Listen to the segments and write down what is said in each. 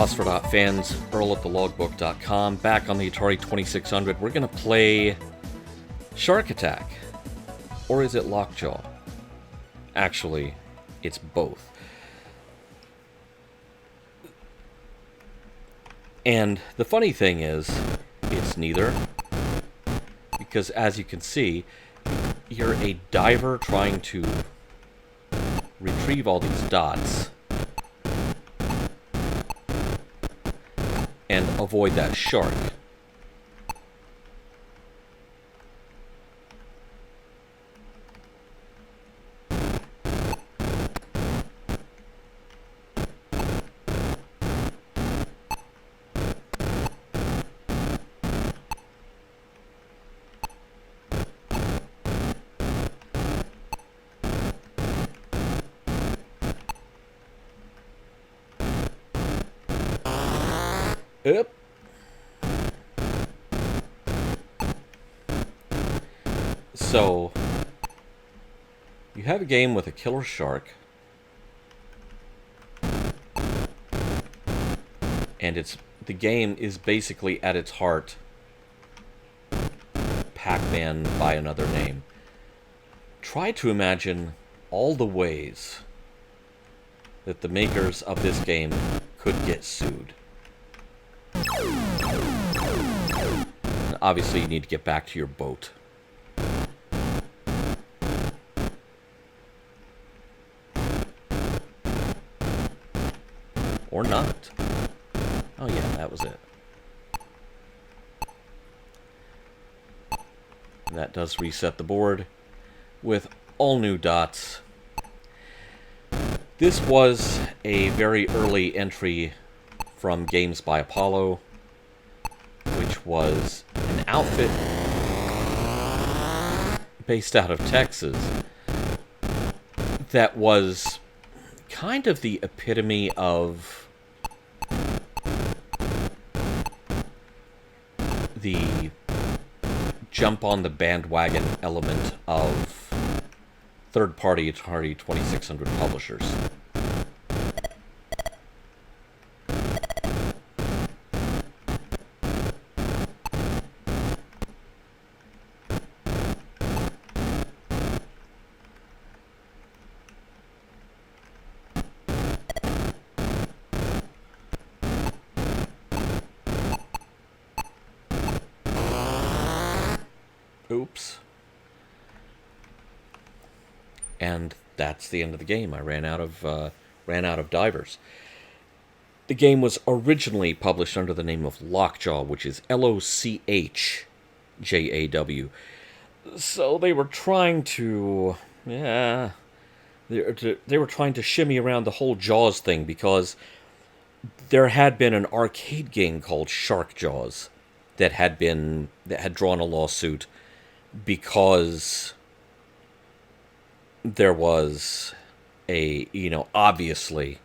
Phosphor Dot fans, Earl at thelogbook.com, back on the Atari 2600. We're going to play Shark Attack. Or is it Lochjaw? Actually, it's both. And the funny thing is, it's neither. Because as you can see, you're a diver trying to retrieve all these dots and avoid that shark. Yep. So, you have a game with a killer shark, and the game is basically at its heart Pac-Man by another name. Try to imagine all the ways that the makers of this game could get sued. Obviously, you need to get back to your boat. Or not. Oh yeah, that was it. And that does reset the board with all new dots. This was a very early entry from Games by Apollo, which was an outfit based out of Texas that was kind of the epitome of the jump on the bandwagon element of third-party Atari 2600 publishers. Oops. And that's the end of the game. I ran out of divers. The game was originally published under the name of Lochjaw, which is Lochjaw. So they were trying to, they were trying to shimmy around the whole Jaws thing, because there had been an arcade game called Shark Jaws that had drawn a lawsuit because there was obviously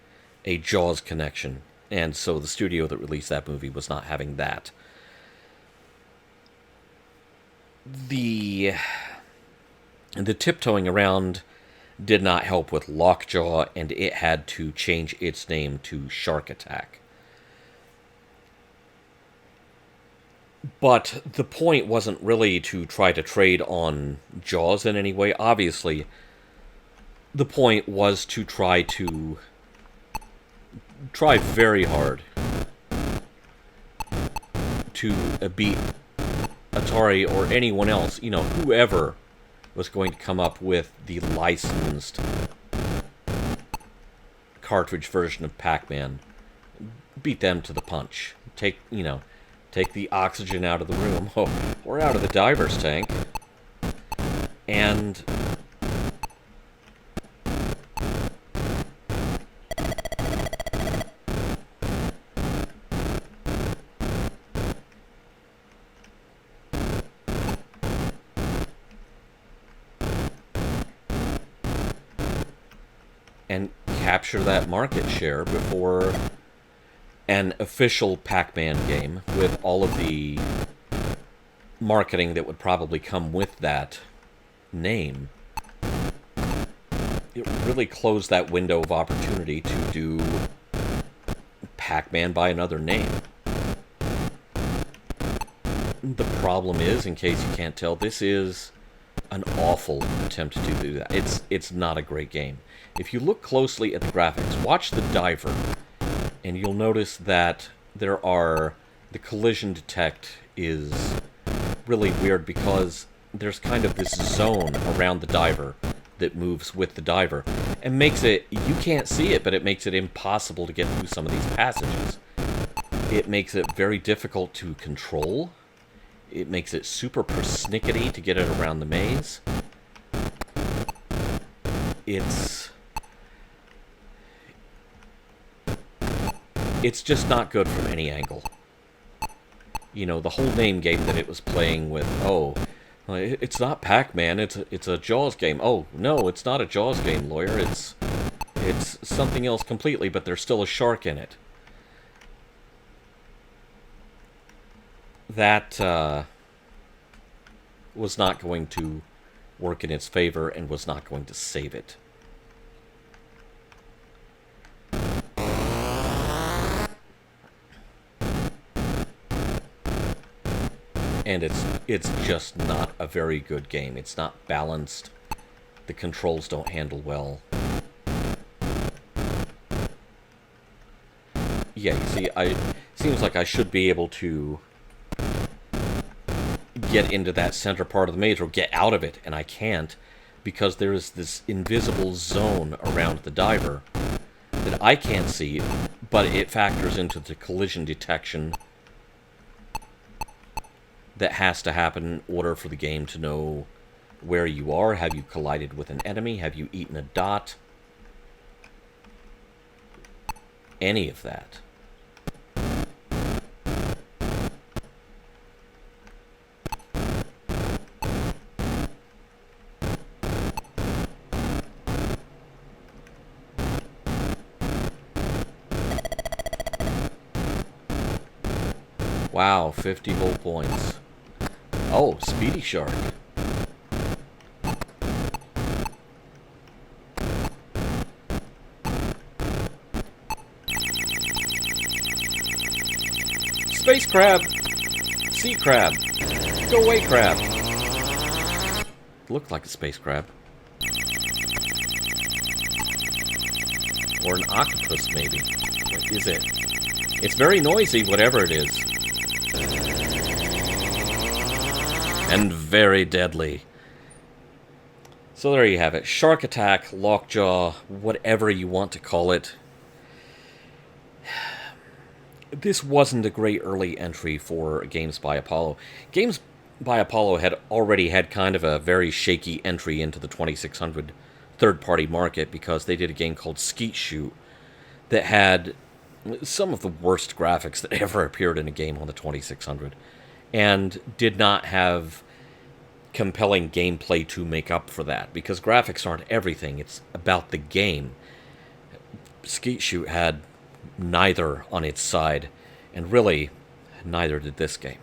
a Jaws connection, and so the studio that released that movie was not having that. The tiptoeing around did not help with Lochjaw, and it had to change its name to Shark Attack. But the point wasn't really to try to trade on Jaws in any way. Obviously, the point was to try very hard to beat Atari or anyone else, whoever was going to come up with the licensed cartridge version of Pac-Man. Beat them to the punch. Take the oxygen out of the room, or out of the diver's tank, and capture that market share before an official Pac-Man game with all of the marketing that would probably come with that name. It really closed that window of opportunity to do Pac-Man by another name. The problem is, in case you can't tell, this is an awful attempt to do that. It's not a great game. If you look closely at the graphics, watch the diver, and you'll notice that the collision detect is really weird because there's kind of this zone around the diver that moves with the diver and makes it, you can't see it, but it makes it impossible to get through some of these passages. It makes it very difficult to control. It makes it super persnickety to get it around the maze. It's just not good from any angle. You know, the whole name game that it was playing with, oh, it's not Pac-Man, it's a Jaws game. Oh, no, it's not a Jaws game, lawyer. It's something else completely, but there's still a shark in it. That was not going to work in its favor and was not going to save it. And it's just not a very good game. It's not balanced. The controls don't handle well. Yeah, you see, seems like I should be able to get into that center part of the maze or get out of it, and I can't because there is this invisible zone around the diver that I can't see, but it factors into the collision detection that has to happen in order for the game to know where you are. Have you collided with an enemy? Have you eaten a dot? Any of that. Wow, 50 whole points. Oh, Speedy Shark. Space crab! Sea crab! Go away, crab! Looked like a space crab. Or an octopus, maybe. What is it? It's very noisy, whatever it is. And very deadly. So there you have it. Shark Attack, Lochjaw, whatever you want to call it. This wasn't a great early entry for Games by Apollo. Games by Apollo had already had kind of a very shaky entry into the 2600 third-party market because they did a game called Skeet Shoot that had some of the worst graphics that ever appeared in a game on the 2600. And did not have compelling gameplay to make up for that, because graphics aren't everything, it's about the game. Skeet Shoot had neither on its side, and really, neither did this game.